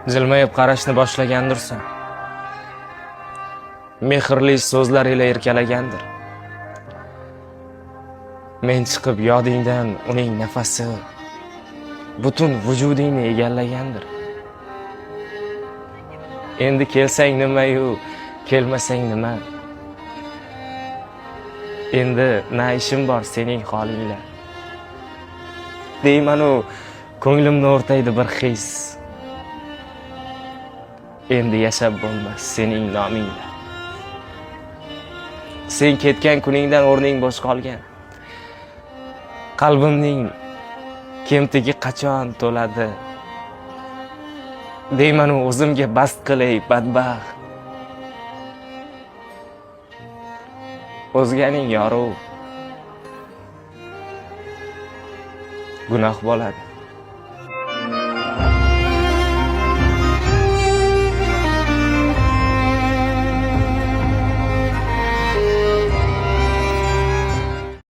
Jilmayib qarashni boshlagandirsan. Mehrli so'zlar ila erkalagandir. Men chiqib yodingdan uning nafasi butun vujudingni egallagandir. Endi kelsang nima-yu, kelmasang nima? Endi na ishim bor sening holingla. Deyman-u, ko'nglimni o'rtaydi bir his. Endi yashab bo'lmas sening nomingla. Sen ketgan kuningdan o'rning bo'sh qolgan. Qalbimning kemtigi qachon to'ladi? Deyman-u, o'zimga bast qilay badbaxt. O'zganing yoruv gunoh bo'ladi.